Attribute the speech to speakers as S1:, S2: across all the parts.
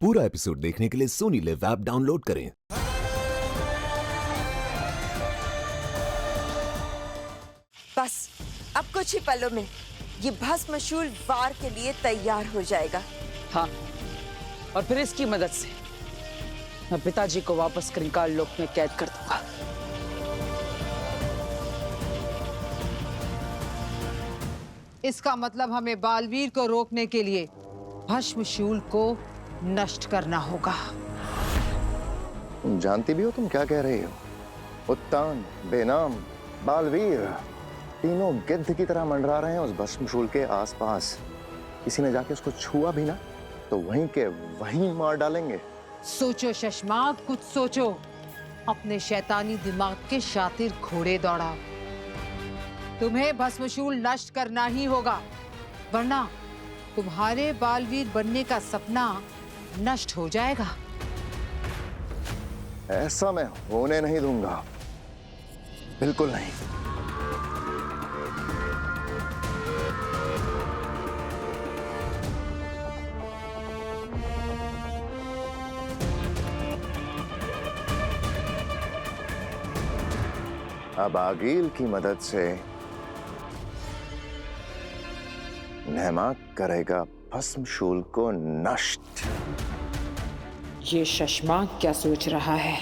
S1: पूरा एपिसोड देखने के लिए सोनी लिव ऐप डाउनलोड करें।
S2: बस अब कुछ ही पलों में ये भस्मशूल वार के लिए तैयार हो जाएगा।
S3: हाँ, और फिर इसकी मदद से मैं पिताजी को वापस कंकाल लोक में कैद कर दूंगा।
S4: इसका मतलब हमें बालवीर को रोकने के लिए भस्मशूल को नष्ट करना होगा।
S5: तुम जानती भी हो तुम क्या कह रही हो? उत्तान, बेनाम, बालवीर तीनों गिद्ध की तरह मंडरा रहे हैं उस भस्मशूल के आसपास। किसी ने जाके उसको छुआ भी ना तो वहीं के वहीं मार डालेंगे।
S4: सोचो शशमाक, कुछ सोचो। अपने शैतानी दिमाग के शातिर घोड़े दौड़ाओ। तुम्हें भस्मशूल नष्ट करना ही होगा, वरना तुम्हारे बालवीर बनने का सपना नष्ट हो जाएगा।
S5: ऐसा मैं होने नहीं दूंगा, बिल्कुल नहीं। अब आगील की मदद से नेमाक करेगा भस्मशूल को नष्ट।
S3: ये शशमाक क्या सोच रहा है?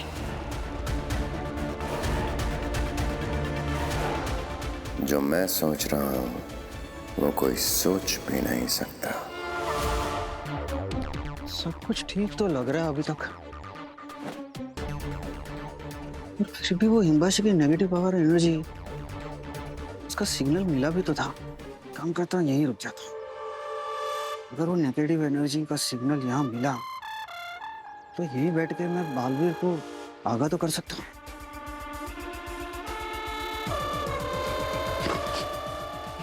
S5: जो मैं सोच रहा हूं वो कोई सोच भी नहीं सकता।
S6: सब कुछ ठीक तो लग रहा है अभी तक, और फिर भी वो हिम्बाशी की नेगेटिव पावर एनर्जी, उसका सिग्नल मिला भी तो था। काम करता यहीं रुक जाता। अगर वो नेगेटिव एनर्जी का सिग्नल यहाँ मिला तो यहीं बैठ के मैं बालवीर को आगाह तो कर सकता हूँ।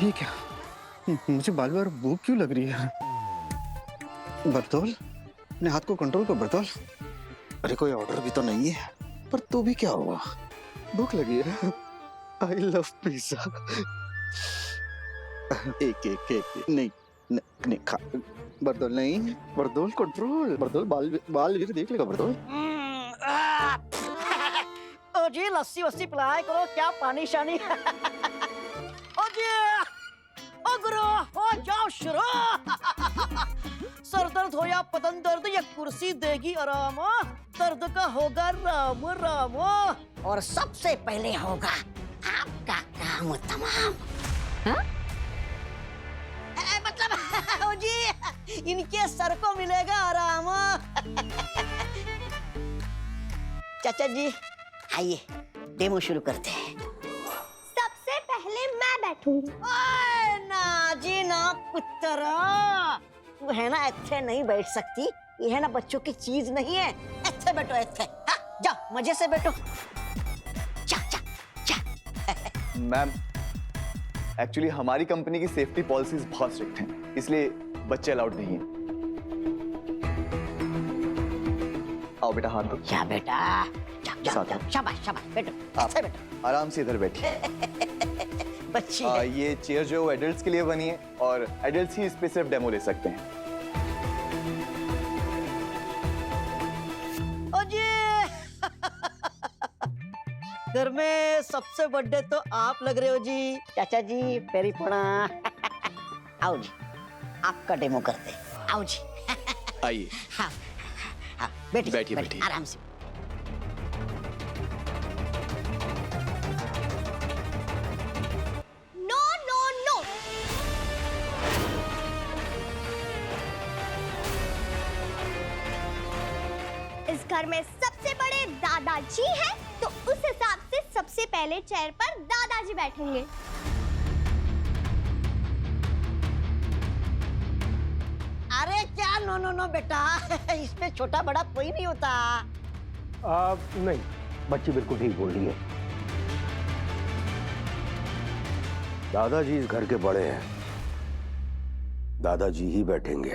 S6: ये क्या? मुझे बार बार भूख क्यों लग रही है? बरतौल, अपने हाथ को कंट्रोल कर बरतौल। अरे कोई ऑर्डर भी तो नहीं है, पर तो भी क्या हुआ? भूख लगी है। I love pizza. एक नहीं नहीं खा। बरदौल नहीं, बरदौल कंट्रोल। बरदौल बालवीर देख लेगा बरदौल।
S7: ओ जी लस्सी वस्सी पिलाया करो, क्या पानी शानी। ओ जी, ओ गुरु, हो जाओ शुरू। सर दर्द हो या बदन दर्द, ये कुर्सी देगी आराम। दर्द का होगा राम राम, और सबसे पहले होगा आपका काम तमाम। हाँ? मतलब ओ जी, इनके सर को मिलेगा आराम। चाचा जी आइए, डेमो शुरू करते हैं।
S8: सबसे पहले मैं बैठूंगी।
S7: ओए ना जी ना पुत्रा, तू है ना ऐसे नहीं बैठ सकती। ये है ना बच्चों की चीज नहीं है। ऐसे बैठो, ऐसे। हाँ, जाओ मजे से बैठो। जा जा जा।
S9: मैम, एक्चुअली हमारी कंपनी की सेफ्टी पॉलिसीज बहुत स्ट्रिक्ट हैं, इसलिए बच्चे अलाउड नहीं हैं। आओ बेटा, हाथ दो।
S7: जा बेटा, जाओ जाओ जाओ, शाबाश शाबाश, बैठो ऐसे बैठो।
S9: आराम से इधर बैठिए।
S7: बच्ची है।
S9: ये चेयर जो एडल्ट्स के लिए बनी है, और एडल्ट्स ही इस पे सिर्फ डेमो ले सकते हैं।
S7: ओ जी, घर में सबसे बड़े तो आप लग रहे हो जी। चाचा जी पेरी पड़ा। आओ जी, आपका डेमो करते हैं। आओ जी।
S9: आइए।
S7: हाँ हाँ, बैठिए
S9: बैठिए,
S7: बैठिए आराम से।
S8: नो नो नो, इस घर में सबसे बड़े दादाजी हैं, तो उस हिसाब से सबसे पहले चेयर पर दादाजी बैठेंगे।
S7: अरे क्या नो नो नो बेटा, इसमें छोटा बड़ा कोई नहीं होता।
S10: नहीं, बच्ची बिल्कुल ठीक बोल रही है। दादाजी इस घर के बड़े हैं, दादाजी ही बैठेंगे।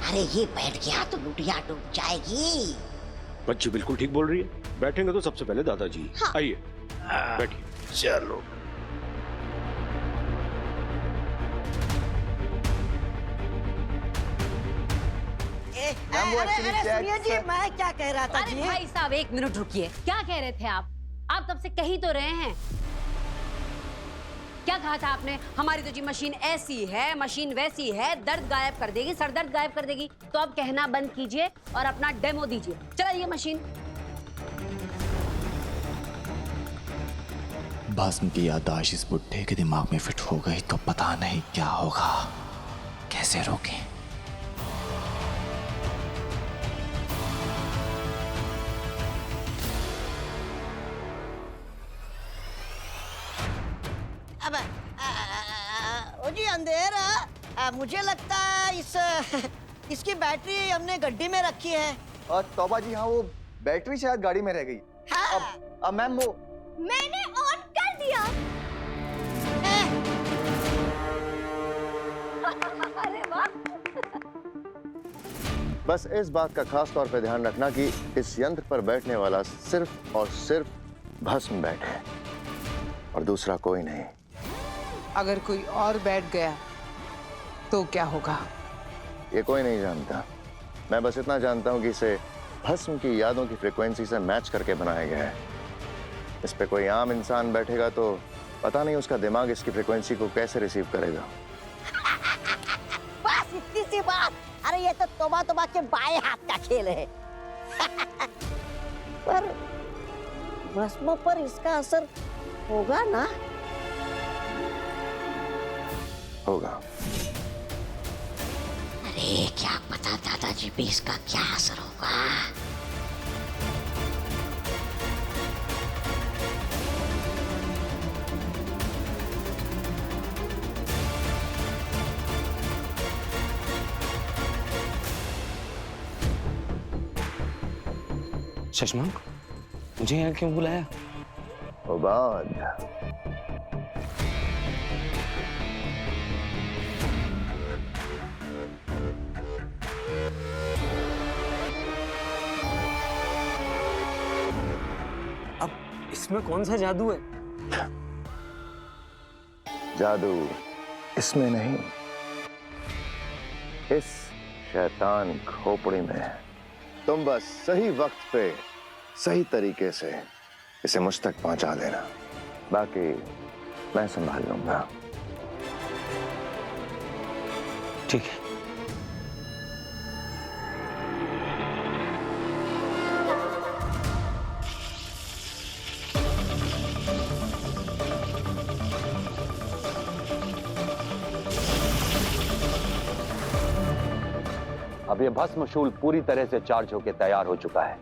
S7: अरे ये बैठ गया तो लुटिया डूब जाएगी।
S10: बच्ची बिल्कुल ठीक बोल रही है, बैठेंगे तो सबसे पहले दादाजी।
S8: हाँ।
S10: आइए बैठिए। चलो
S9: मैम, वो
S7: अरे
S9: actually
S7: अरे
S9: क्या है
S7: सुनिए जी,
S9: सर?
S7: मैं क्या कह रहा था
S11: अरे
S7: जी?
S11: भाई साहब, एक मिनट रुकिए। क्या कह रहे थे आप तब से कही तो रहे हैं। क्या कहा था आपने? हमारी तो जी मशीन ऐसी है, मशीन वैसी है, दर्द गायब कर देगी, सर दर्द गायब कर देगी। तो अब कहना बंद कीजिए और अपना डेमो दीजिए। चलाइए मशीन।
S12: भस्म की याददाश्त इस बुड्ढे के दिमाग में फिट हो गई तो पता नहीं क्या होगा। कैसे रोकें?
S7: अब ओ जी अंधेरा, मुझे लगता है इसकी बैटरी हमने गड्डी में रखी है।
S9: और तौबा जी, हाँ वो बैटरी शायद गाड़ी में रह गई।
S7: हाँ।
S9: अब मैम वो
S8: मैंने ऑन कर दिया।
S11: अरे वाह।
S5: बस इस बात का खास तौर पे ध्यान रखना कि इस यंत्र पर बैठने वाला सिर्फ और सिर्फ भस्म बैठे और दूसरा कोई नहीं।
S4: अगर कोई और बैठ गया तो क्या होगा?
S5: ये कोई नहीं जानता। मैं बस इतना जानता हूँ कि इसे भस्म की यादों की फ्रीक्वेंसी से मैच करके बनाया गया है। इस पे कोई आम इंसान बैठेगा तो पता नहीं उसका दिमाग इसकी फ्रीक्वेंसी को कैसे रिसीव करेगा।
S7: बस इतनी सी बात। अरे ये तो तोबा तोबा के बाएं हाथ का खेल है। पर भस्म पर इसका असर होगा ना?
S5: होगा।
S7: अरे क्या पता दादाजी पे इसका क्या असर होगा।
S10: शशांक, मुझे यहाँ क्यों बुलाया?
S5: उबाद,
S10: अब इसमें कौन सा जादू है?
S5: जादू इसमें नहीं, इस शैतान खोपड़ी में है। तुम बस सही वक्त पे सही तरीके से इसे मुझ तक पहुंचा देना, बाकी मैं संभाल लूंगा।
S10: ठीक है।
S13: अब ये भस्म शूल पूरी तरह से चार्ज होकर तैयार हो चुका है।